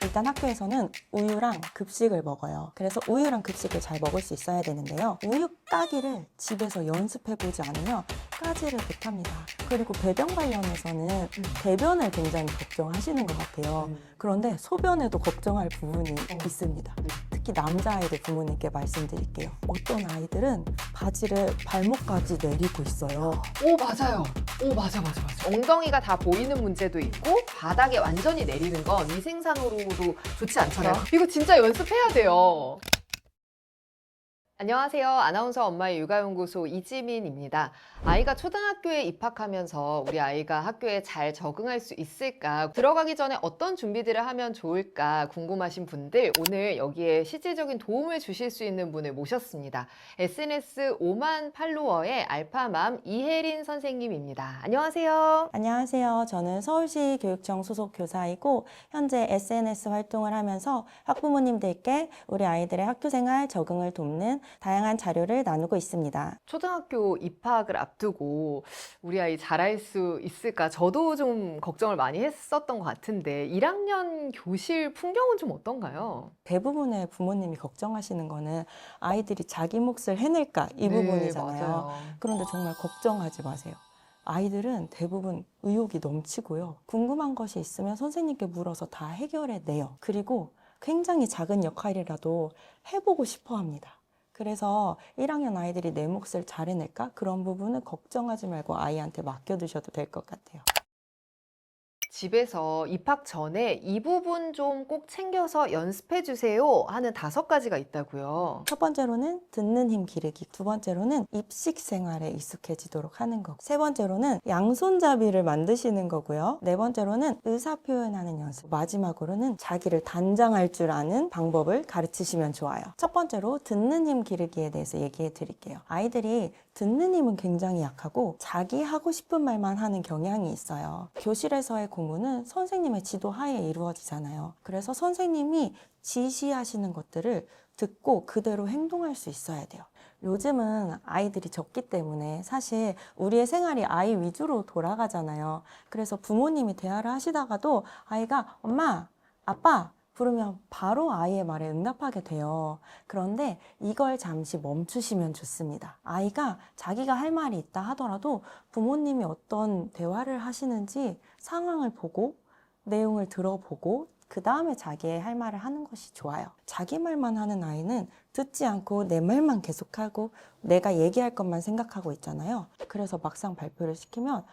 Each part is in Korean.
일단 학교에서는 우유랑 급식을 먹어요. 그래서 우유랑 급식을 잘 먹을 수 있어야 되는데요. 우유 까기를 집에서 연습해보지 않으면 까지를 못합니다. 그리고 배변 관련해서는 대변을 굉장히 걱정하시는 것 같아요. 그런데 소변에도 걱정할 부분이 있습니다. 특히 남자아이들 부모님께 말씀드릴게요. 어떤 아이들은 바지를 발목까지 내리고 있어요. 오, 맞아요. 오, 맞아. 엉덩이가 다 보이는 문제도 있고 바닥에 완전히 내리는 건 위생상으로도 좋지 않잖아요. 이거 진짜 연습해야 돼요. 안녕하세요. 아나운서 엄마의 육아연구소 이지민입니다. 아이가 초등학교에 입학하면서 우리 아이가 학교에 잘 적응할 수 있을까? 들어가기 전에 어떤 준비들을 하면 좋을까 궁금하신 분들, 오늘 여기에 실질적인 도움을 주실 수 있는 분을 모셨습니다. SNS 5만 팔로워의 알파맘 이혜린 선생님입니다. 안녕하세요. 안녕하세요. 저는 서울시 교육청 소속 교사이고 현재 SNS 활동을 하면서 학부모님들께 우리 아이들의 학교생활 적응을 돕는 다양한 자료를 나누고 있습니다. 초등학교 입학을 앞두고 우리 아이 잘할 수 있을까? 저도 좀 걱정을 많이 했었던 것 같은데 1학년 교실 풍경은 좀 어떤가요? 대부분의 부모님이 걱정하시는 거는 아이들이 자기 몫을 해낼까 이 부분이잖아요. 맞아요. 그런데 정말 걱정하지 마세요. 아이들은 대부분 의욕이 넘치고요. 궁금한 것이 있으면 선생님께 물어서 다 해결해내요. 그리고 굉장히 작은 역할이라도 해보고 싶어 합니다. 그래서 1학년 아이들이 내 몫을 잘 해낼까? 그런 부분은 걱정하지 말고 아이한테 맡겨두셔도 될 것 같아요. 집에서 입학 전에 이 부분 좀 꼭 챙겨서 연습해 주세요 하는 5가지가 있다고요. 첫 번째로는 듣는 힘 기르기, 두 번째로는 입식 생활에 익숙해지도록 하는 거, 세 번째로는 양손잡이를 만드시는 거고요, 네 번째로는 의사 표현하는 연습, 마지막으로는 자기를 단장할 줄 아는 방법을 가르치시면 좋아요. 첫 번째로 듣는 힘 기르기에 대해서 얘기해 드릴게요. 아이들이 듣는 힘은 굉장히 약하고 자기 하고 싶은 말만 하는 경향이 있어요. 교실에서의 공부는 선생님의 지도 하에 이루어지잖아요. 그래서 선생님이 지시하시는 것들을 듣고 그대로 행동할 수 있어야 돼요. 요즘은 아이들이 적기 때문에 사실 우리의 생활이 아이 위주로 돌아가잖아요. 그래서 부모님이 대화를 하시다가도 아이가 엄마, 아빠 부르면 바로 아이의 말에 응답하게 돼요. 그런데 이걸 잠시 멈추시면 좋습니다. 아이가 자기가 할 말이 있다 하더라도 부모님이 어떤 대화를 하시는지 상황을 보고 내용을 들어보고 그 다음에 자기의 할 말을 하는 것이 좋아요. 자기 말만 하는 아이는 듣지 않고 내 말만 계속하고 내가 얘기할 것만 생각하고 있잖아요. 그래서 막상 발표를 시키면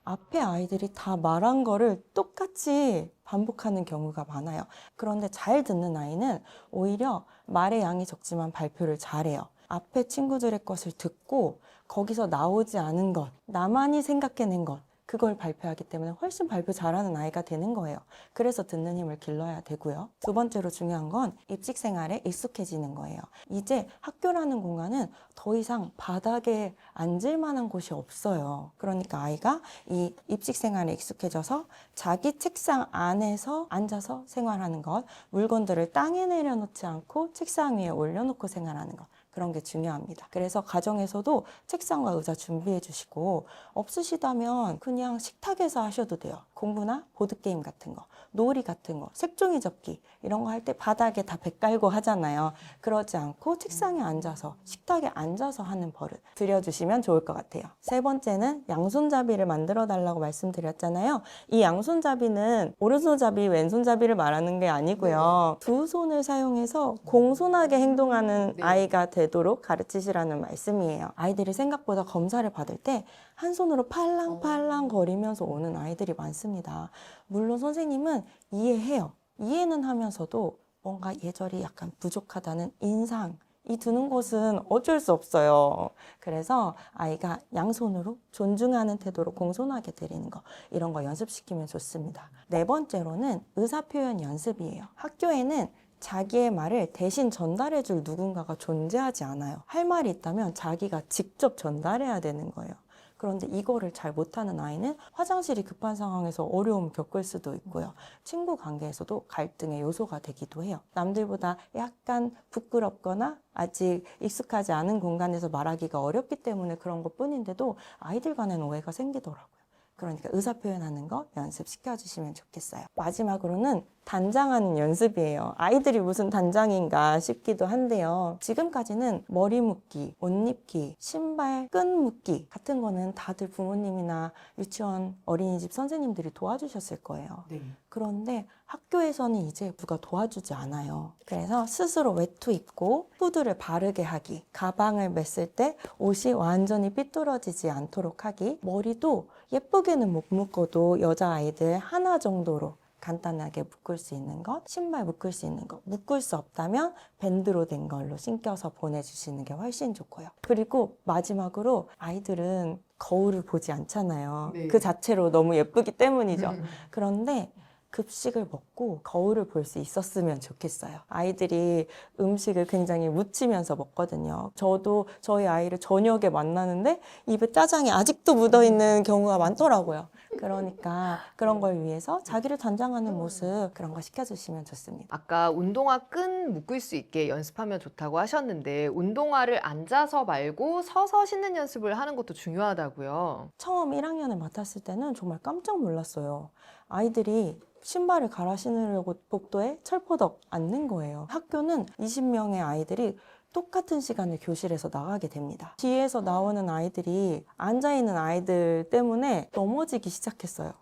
앞에 아이들이 다 말한 거를 똑같이 반복하는 경우가 많아요. 그런데 잘 듣는 아이는 오히려 말의 양이 적지만 발표를 잘해요. 앞에 친구들의 것을 듣고 거기서 나오지 않은 것, 나만이 생각해낸 것, 그걸 발표하기 때문에 훨씬 발표 잘하는 아이가 되는 거예요. 그래서 듣는 힘을 길러야 되고요. 두 번째로 중요한 건 입식 생활에 익숙해지는 거예요. 이제 학교라는 공간은 더 이상 바닥에 앉을 만한 곳이 없어요. 그러니까 아이가 이 입식 생활에 익숙해져서 자기 책상 안에서 앉아서 생활하는 것, 물건들을 땅에 내려놓지 않고 책상 위에 올려놓고 생활하는 것, 그런 게 중요합니다. 그래서 가정에서도 책상과 의자 준비해 주시고 없으시다면 그냥 식탁에서 하셔도 돼요. 공부나 보드게임 같은 거, 놀이 같은 거, 색종이 접기 이런 거 할 때 바닥에 다 배 깔고 하잖아요. 그러지 않고 책상에 앉아서 식탁에 앉아서 하는 버릇 들여주시면 좋을 것 같아요. 세 번째는 양손잡이를 만들어 달라고 말씀드렸잖아요. 이 양손잡이는 오른손잡이, 왼손잡이를 말하는 게 아니고요. 두 손을 사용해서 공손하게 행동하는 아이가 되도록 가르치시라는 말씀이에요. 아이들이 생각보다 검사를 받을 때 한 손으로 팔랑팔랑 거리면서 오는 아이들이 많습니다. 물론 선생님은 이해해요. 이해는 하면서도 뭔가 예절이 약간 부족하다는 인상, 이 드는 것은 어쩔 수 없어요. 그래서 아이가 양손으로 존중하는 태도로 공손하게 드리는 거, 이런 거 연습시키면 좋습니다. 네 번째로는 의사표현 연습이에요. 학교에는 자기의 말을 대신 전달해줄 누군가가 존재하지 않아요. 할 말이 있다면 자기가 직접 전달해야 되는 거예요. 그런데 이거를 잘 못하는 아이는 화장실이 급한 상황에서 어려움 겪을 수도 있고요. 친구 관계에서도 갈등의 요소가 되기도 해요. 남들보다 약간 부끄럽거나 아직 익숙하지 않은 공간에서 말하기가 어렵기 때문에 그런 것 뿐인데도 아이들 간엔 오해가 생기더라고요. 그러니까 의사 표현하는 거 연습시켜 주시면 좋겠어요. 마지막으로는 단장하는 연습이에요. 아이들이 무슨 단장인가 싶기도 한데요. 지금까지는 머리 묶기, 옷 입기, 신발 끈 묶기 같은 거는 다들 부모님이나 유치원, 어린이집 선생님들이 도와주셨을 거예요. 네. 그런데 학교에서는 이제 누가 도와주지 않아요. 그래서 스스로 외투 입고 후드를 바르게 하기, 가방을 맸을 때 옷이 완전히 삐뚤어지지 않도록 하기, 머리도 예쁘게는 못 묶어도 여자아이들 하나 정도로 간단하게 묶을 수 있는 것, 신발 묶을 수 있는 것, 묶을 수 없다면 밴드로 된 걸로 신겨서 보내주시는 게 훨씬 좋고요. 그리고 마지막으로 아이들은 거울을 보지 않잖아요. 네. 그 자체로 너무 예쁘기 때문이죠. 그런데 급식을 먹고 거울을 볼 수 있었으면 좋겠어요. 아이들이 음식을 굉장히 묻히면서 먹거든요. 저도 저희 아이를 저녁에 만나는데 입에 짜장이 아직도 묻어있는 경우가 많더라고요. 그러니까 그런 걸 위해서 자기를 단장하는 모습 그런 거 시켜주시면 좋습니다. 아까 운동화 끈 묶을 수 있게 연습하면 좋다고 하셨는데 운동화를 앉아서 말고 서서 신는 연습을 하는 것도 중요하다고요. 처음 1학년을 맡았을 때는 정말 깜짝 놀랐어요. 아이들이 신발을 갈아 신으려고 복도에 철포덕 앉는 거예요. 학교는 20명의 아이들이 똑같은 시간에 교실에서 나가게 됩니다. 뒤에서 나오는 아이들이 앉아있는 아이들 때문에 넘어지기 시작했어요.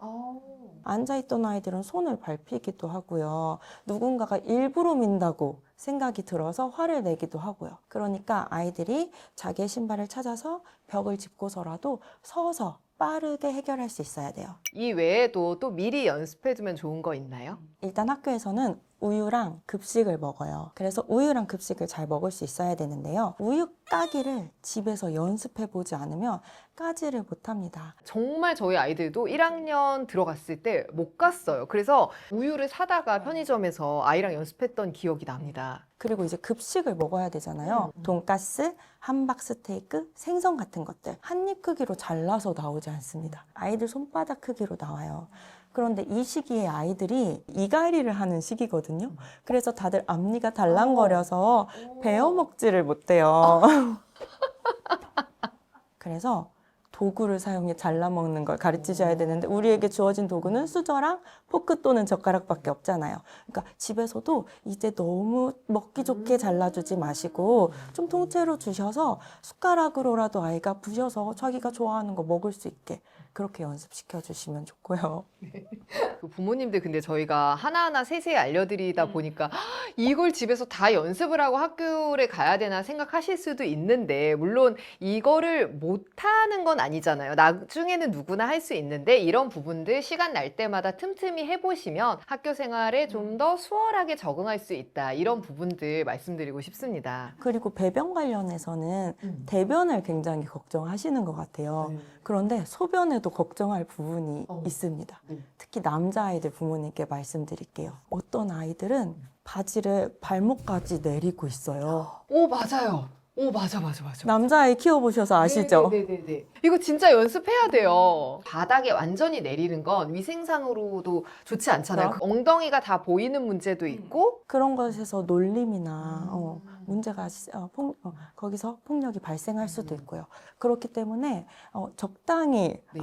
앉아있던 아이들은 손을 밟히기도 하고요. 누군가가 일부러 민다고 생각이 들어서 화를 내기도 하고요. 그러니까 아이들이 자기의 신발을 찾아서 벽을 짚고서라도 서서 빠르게 해결할 수 있어야 돼요. 이 외에도 또 미리 연습해두면 좋은 거 있나요? 일단 학교에서는 우유랑 급식을 먹어요. 그래서 우유랑 급식을 잘 먹을 수 있어야 되는데요. 우유 까기를 집에서 연습해보지 않으면 까지를 못합니다. 정말 저희 아이들도 1학년 들어갔을 때 못 갔어요. 그래서 우유를 사다가 편의점에서 아이랑 연습했던 기억이 납니다. 그리고 이제 급식을 먹어야 되잖아요. 돈가스, 함박 스테이크, 생선 같은 것들 한 입 크기로 잘라서 나오지 않습니다. 아이들 손바닥 크기로 나와요. 그런데 이 시기에 아이들이 이갈이를 하는 시기거든요. 그래서 다들 앞니가 달랑거려서 베어 먹지를 못해요. 그래서 도구를 사용해 잘라 먹는 걸 가르치셔야 되는데 우리에게 주어진 도구는 수저랑 포크 또는 젓가락밖에 없잖아요. 그러니까 집에서도 이제 너무 먹기 좋게 잘라주지 마시고 좀 통째로 주셔서 숟가락으로라도 아이가 부셔서 자기가 좋아하는 거 먹을 수 있게 그렇게 연습시켜 주시면 좋고요. 그 부모님들 근데 저희가 하나하나 세세히 알려드리다 보니까 이걸 집에서 다 연습을 하고 학교를 가야 되나 생각하실 수도 있는데 물론 이거를 못하는 건 아니잖아요. 나중에는 누구나 할 수 있는데 이런 부분들 시간 날 때마다 틈틈이 해보시면 학교 생활에 좀 더 수월하게 적응할 수 있다. 이런 부분들 말씀드리고 싶습니다. 그리고 배변 관련해서는 대변을 굉장히 걱정하시는 것 같아요. 그런데 소변에도 걱정할 부분이 있습니다. 특히 남자아이들 부모님께 말씀드릴게요. 어떤 아이들은 바지를 발목까지 내리고 있어요. 오, 맞아요. 오, 맞아. 남자아이 키워보셔서 아시죠? 네네네. 이거 진짜 연습해야 돼요. 바닥에 완전히 내리는 건 위생상으로도 좋지 않잖아요. 그럼. 그 엉덩이가 다 보이는 문제도 있고. 그런 것에서 놀림이나 문제가 거기서 폭력이 발생할 수도 있고요. 그렇기 때문에 적당히 네.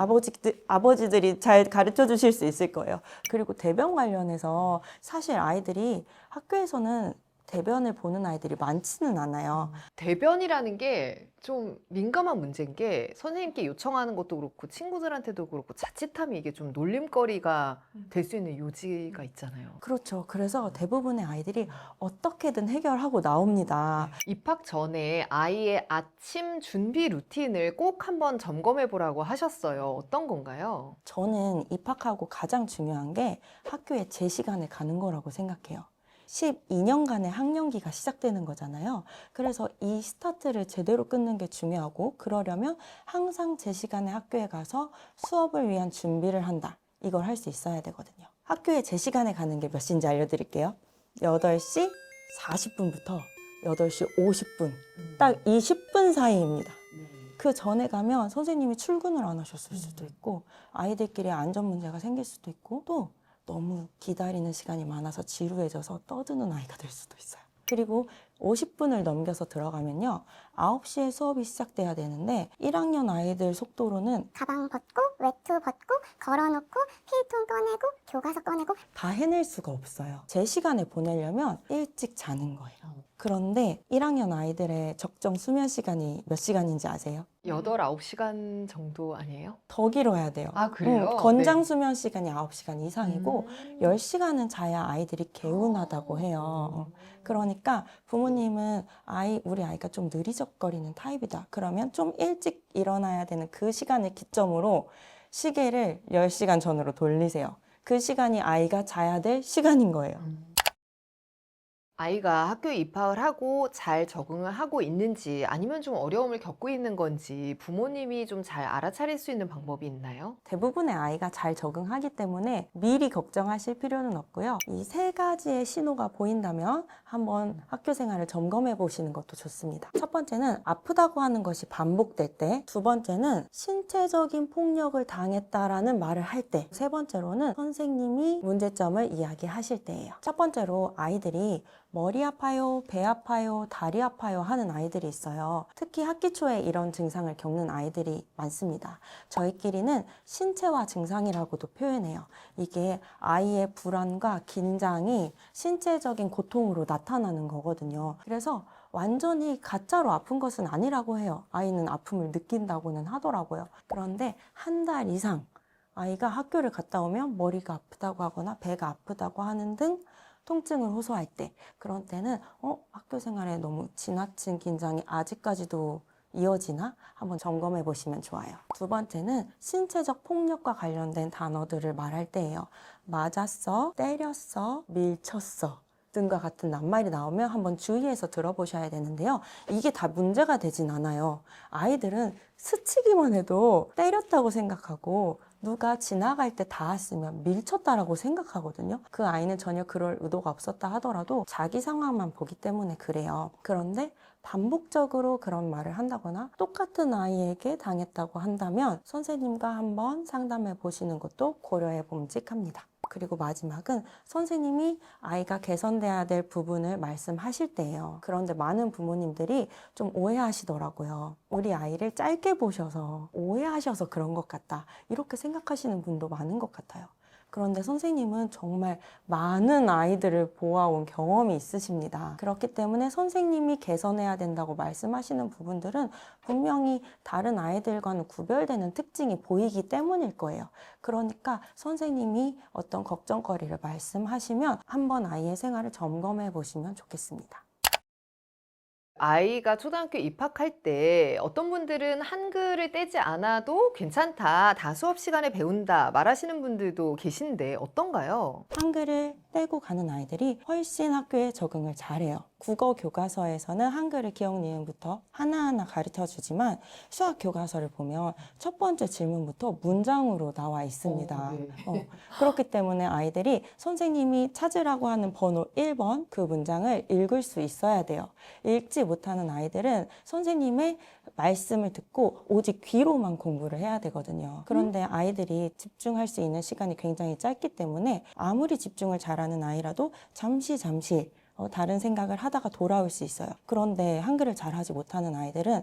아버지들이 잘 가르쳐 주실 수 있을 거예요. 그리고 대변 관련해서 사실 아이들이 학교에서는 대변을 보는 아이들이 많지는 않아요. 대변이라는 게 좀 민감한 문제인 게 선생님께 요청하는 것도 그렇고 친구들한테도 그렇고 자칫하면 이게 좀 놀림거리가 될 수 있는 요지가 있잖아요. 그렇죠. 그래서 대부분의 아이들이 어떻게든 해결하고 나옵니다. 입학 전에 아이의 아침 준비 루틴을 꼭 한번 점검해 보라고 하셨어요. 어떤 건가요? 저는 입학하고 가장 중요한 게 학교에 제 시간에 가는 거라고 생각해요. 12년간의 학년기가 시작되는 거잖아요. 그래서 이 스타트를 제대로 끊는 게 중요하고 그러려면 항상 제 시간에 학교에 가서 수업을 위한 준비를 한다. 이걸 할 수 있어야 되거든요. 학교에 제 시간에 가는 게 몇 시인지 알려드릴게요. 8시 40분부터 8시 50분. 딱 이 10분 사이입니다. 그 전에 가면 선생님이 출근을 안 하셨을 수도 있고 아이들끼리 안전 문제가 생길 수도 있고 또 너무 기다리는 시간이 많아서 지루해져서 떠드는 아이가 될 수도 있어요. 그리고 50분을 넘겨서 들어가면요. 9시에 수업이 시작돼야 되는데 1학년 아이들 속도로는 가방 벗고 외투 벗고 걸어놓고 필통 꺼내고 교과서 꺼내고 다 해낼 수가 없어요. 제 시간에 보내려면 일찍 자는 거예요. 그런데 1학년 아이들의 적정 수면 시간이 몇 시간인지 아세요? 8, 9시간 정도 아니에요? 더 길어야 돼요. 아, 그래요? 권장 네. 수면 시간이 9시간 이상이고 10시간은 자야 아이들이 개운하다고 해요. 그러니까 부모님은 우리 아이가 좀 느리적거리는 타입이다. 그러면 좀 일찍 일어나야 되는 그 시간을 기점으로 시계를 10시간 전으로 돌리세요. 그 시간이 아이가 자야 될 시간인 거예요. 아이가 학교에 입학을 하고 잘 적응을 하고 있는지 아니면 좀 어려움을 겪고 있는 건지 부모님이 좀 잘 알아차릴 수 있는 방법이 있나요? 대부분의 아이가 잘 적응하기 때문에 미리 걱정하실 필요는 없고요. 이 세 가지의 신호가 보인다면 한번 학교 생활을 점검해 보시는 것도 좋습니다. 첫 번째는 아프다고 하는 것이 반복될 때, 두 번째는 신체적인 폭력을 당했다라는 말을 할 때, 세 번째로는 선생님이 문제점을 이야기하실 때예요. 첫 번째로 아이들이 머리 아파요, 배 아파요, 다리 아파요 하는 아이들이 있어요. 특히 학기 초에 이런 증상을 겪는 아이들이 많습니다. 저희끼리는 신체화 증상이라고도 표현해요. 이게 아이의 불안과 긴장이 신체적인 고통으로 나타나는 거거든요. 그래서 완전히 가짜로 아픈 것은 아니라고 해요. 아이는 아픔을 느낀다고는 하더라고요. 그런데 한 달 이상 아이가 학교를 갔다 오면 머리가 아프다고 하거나 배가 아프다고 하는 등 통증을 호소할 때, 그런 때는 학교 생활에 너무 지나친 긴장이 아직까지도 이어지나 한번 점검해 보시면 좋아요. 두 번째는 신체적 폭력과 관련된 단어들을 말할 때예요. 맞았어, 때렸어, 밀쳤어 등과 같은 낱말이 나오면 한번 주의해서 들어보셔야 되는데요. 이게 다 문제가 되진 않아요. 아이들은 스치기만 해도 때렸다고 생각하고 누가 지나갈 때 닿았으면 밀쳤다라고 생각하거든요. 그 아이는 전혀 그럴 의도가 없었다 하더라도 자기 상황만 보기 때문에 그래요. 그런데 반복적으로 그런 말을 한다거나 똑같은 아이에게 당했다고 한다면 선생님과 한번 상담해 보시는 것도 고려해 봄직합니다. 그리고 마지막은 선생님이 아이가 개선돼야 될 부분을 말씀하실 때예요. 그런데 많은 부모님들이 좀 오해하시더라고요. 우리 아이를 짧게 보셔서 오해하셔서 그런 것 같다, 이렇게 생각하시는 분도 많은 것 같아요. 그런데 선생님은 정말 많은 아이들을 보아온 경험이 있으십니다. 그렇기 때문에 선생님이 개선해야 된다고 말씀하시는 부분들은 분명히 다른 아이들과는 구별되는 특징이 보이기 때문일 거예요. 그러니까 선생님이 어떤 걱정거리를 말씀하시면 한번 아이의 생활을 점검해 보시면 좋겠습니다. 아이가 초등학교 입학할 때 어떤 분들은 한글을 떼지 않아도 괜찮다, 다 수업 시간에 배운다 말하시는 분들도 계신데 어떤가요? 한글을 떼고 가는 아이들이 훨씬 학교에 적응을 잘해요. 국어 교과서에서는 한글을 기역, 니은부터 하나하나 가르쳐 주지만 수학 교과서를 보면 첫 번째 질문부터 문장으로 나와 있습니다. 네. 그렇기 때문에 아이들이 선생님이 찾으라고 하는 번호 1번 그 문장을 읽을 수 있어야 돼요. 읽지 못하는 아이들은 선생님의 말씀을 듣고 오직 귀로만 공부를 해야 되거든요. 그런데 아이들이 집중할 수 있는 시간이 굉장히 짧기 때문에 아무리 집중을 잘하는 아이라도 잠시 다른 생각을 하다가 돌아올 수 있어요. 그런데 한글을 잘하지 못하는 아이들은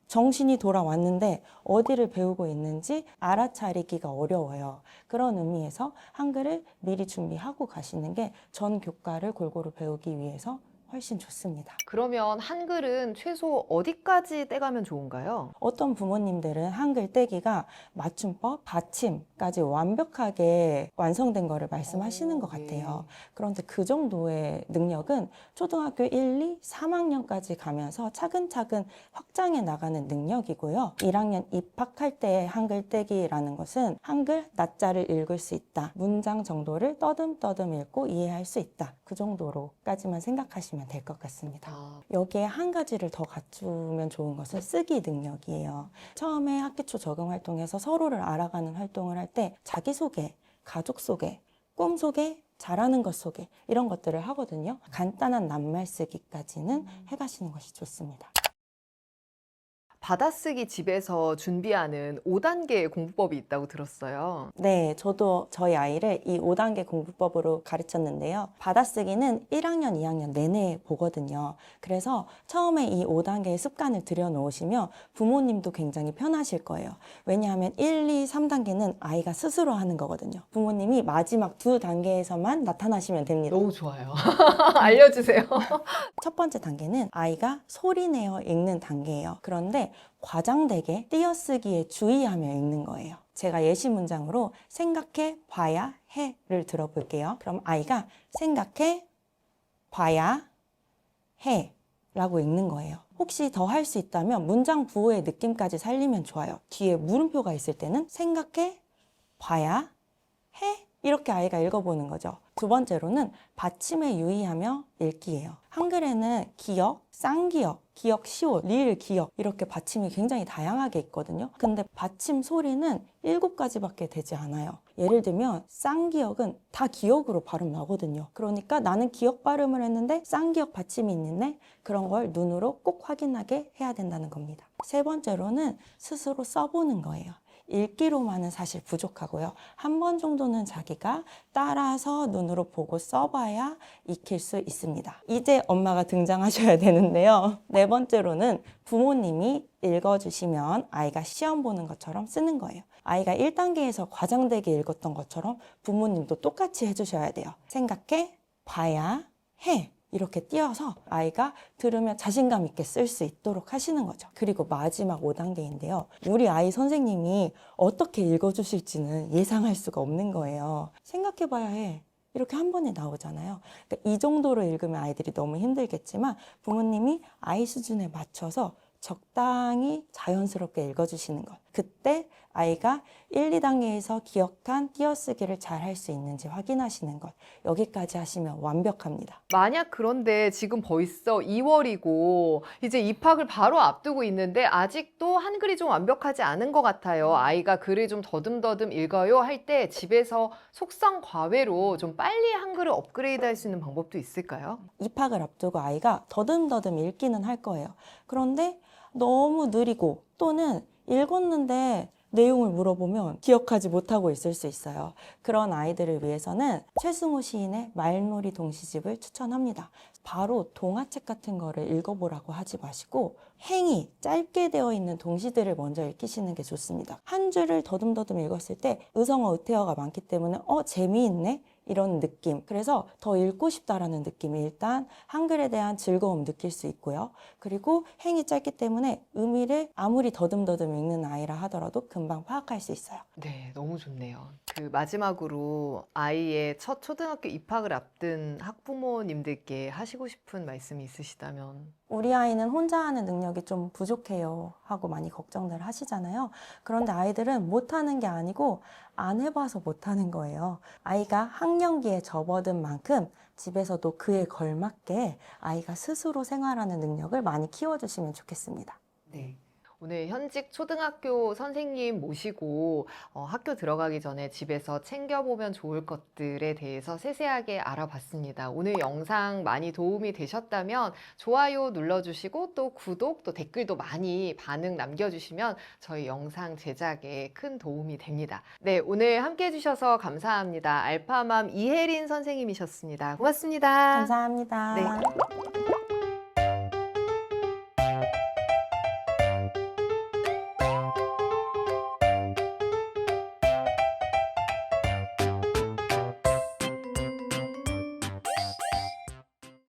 정신이 돌아왔는데 어디를 배우고 있는지 알아차리기가 어려워요. 그런 의미에서 한글을 미리 준비하고 가시는 게 전 교과를 골고루 배우기 위해서 훨씬 좋습니다. 그러면 한글은 최소 어디까지 떼가면 좋은가요? 어떤 부모님들은 한글 떼기가 맞춤법, 받침까지 완벽하게 완성된 거를 말씀하시는 것 같아요. 그런데 그 정도의 능력은 초등학교 1, 2, 3학년까지 가면서 차근차근 확장해 나가는 능력이고요. 1학년 입학할 때의 한글 떼기라는 것은 한글 낮자를 읽을 수 있다, 문장 정도를 떠듬떠듬 읽고 이해할 수 있다, 그 정도로까지만 생각하시면 될 것 같습니다. 여기에 한 가지를 더 갖추면 좋은 것은 쓰기 능력이에요. 처음에 학기 초 적응 활동에서 서로를 알아가는 활동을 할 때 자기소개, 가족소개, 꿈소개, 잘하는 것 소개, 이런 것들을 하거든요. 간단한 낱말 쓰기까지는 해가시는 것이 좋습니다. 받아쓰기 집에서 준비하는 5단계 공부법이 있다고 들었어요. 네, 저도 저희 아이를 이 5단계 공부법으로 가르쳤는데요. 받아쓰기는 1학년, 2학년 내내 보거든요. 그래서 처음에 이 5단계의 습관을 들여놓으시면 부모님도 굉장히 편하실 거예요. 왜냐하면 1, 2, 3단계는 아이가 스스로 하는 거거든요. 부모님이 마지막 2단계에서만 나타나시면 됩니다. 너무 좋아요. 알려주세요. 첫 번째 단계는 아이가 소리내어 읽는 단계예요. 그런데 과장되게 띄어쓰기에 주의하며 읽는 거예요. 제가 예시 문장으로 생각해 봐야 해를 들어볼게요. 그럼 아이가 생각해 봐야 해 라고 읽는 거예요. 혹시 더 할 수 있다면 문장 부호의 느낌까지 살리면 좋아요. 뒤에 물음표가 있을 때는 생각해 봐야 해 이렇게 아이가 읽어보는 거죠. 두 번째로는 받침에 유의하며 읽기예요. 한글에는 기역, 쌍기역, 기역 시옷, 리을 기역 이렇게 받침이 굉장히 다양하게 있거든요. 근데 받침 소리는 7가지밖에 되지 않아요. 예를 들면 쌍기역은 다 기역으로 발음 나거든요. 그러니까 나는 기역 발음을 했는데 쌍기역 받침이 있네? 그런 걸 눈으로 꼭 확인하게 해야 된다는 겁니다. 세 번째로는 스스로 써보는 거예요. 읽기로만은 사실 부족하고요. 한 번 정도는 자기가 따라서 눈으로 보고 써봐야 익힐 수 있습니다. 이제 엄마가 등장하셔야 되는데요. 네 번째로는 부모님이 읽어주시면 아이가 시험 보는 것처럼 쓰는 거예요. 아이가 1단계에서 과장되게 읽었던 것처럼 부모님도 똑같이 해주셔야 돼요. 생각해 봐야 해. 이렇게 띄어서 아이가 들으면 자신감 있게 쓸 수 있도록 하시는 거죠. 그리고 마지막 5단계인데요. 우리 아이 선생님이 어떻게 읽어주실지는 예상할 수가 없는 거예요. 생각해봐야 해. 이렇게 한 번에 나오잖아요. 그러니까 이 정도로 읽으면 아이들이 너무 힘들겠지만 부모님이 아이 수준에 맞춰서 적당히 자연스럽게 읽어주시는 것. 그때 아이가 1, 2단계에서 기억한 띄어쓰기를 잘 할 수 있는지 확인하시는 것. 여기까지 하시면 완벽합니다. 만약 그런데 지금 벌써 2월이고 이제 입학을 바로 앞두고 있는데 아직도 한글이 좀 완벽하지 않은 것 같아요. 아이가 글을 좀 더듬더듬 읽어요 할 때 집에서 속성 과외로 좀 빨리 한글을 업그레이드 할 수 있는 방법도 있을까요? 입학을 앞두고 아이가 더듬더듬 읽기는 할 거예요. 그런데 너무 느리고 또는 읽었는데 내용을 물어보면 기억하지 못하고 있을 수 있어요. 그런 아이들을 위해서는 최승호 시인의 말놀이 동시집을 추천합니다. 바로 동화책 같은 거를 읽어보라고 하지 마시고 행이 짧게 되어 있는 동시들을 먼저 읽히시는 게 좋습니다. 한 줄을 더듬더듬 읽었을 때 의성어, 의태어가 많기 때문에 재미있네? 이런 느낌. 그래서 더 읽고 싶다라는 느낌이 일단 한글에 대한 즐거움 느낄 수 있고요. 그리고 행이 짧기 때문에 의미를 아무리 더듬더듬 읽는 아이라 하더라도 금방 파악할 수 있어요. 네, 너무 좋네요. 그 마지막으로 아이의 첫 초등학교 입학을 앞둔 학부모님들께 하시고 싶은 말씀이 있으시다면? 우리 아이는 혼자 하는 능력이 좀 부족해요 하고 많이 걱정들 하시잖아요. 그런데 아이들은 못하는 게 아니고 안 해봐서 못하는 거예요. 아이가 학령기에 접어든 만큼 집에서도 그에 걸맞게 아이가 스스로 생활하는 능력을 많이 키워주시면 좋겠습니다. 네. 오늘 현직 초등학교 선생님 모시고 학교 들어가기 전에 집에서 챙겨보면 좋을 것들에 대해서 세세하게 알아봤습니다. 오늘 영상 많이 도움이 되셨다면 좋아요 눌러주시고 또 구독, 또 댓글도 많이 반응 남겨주시면 저희 영상 제작에 큰 도움이 됩니다. 네, 오늘 함께 해주셔서 감사합니다. 알파맘 이혜린 선생님이셨습니다. 고맙습니다. 감사합니다. 네.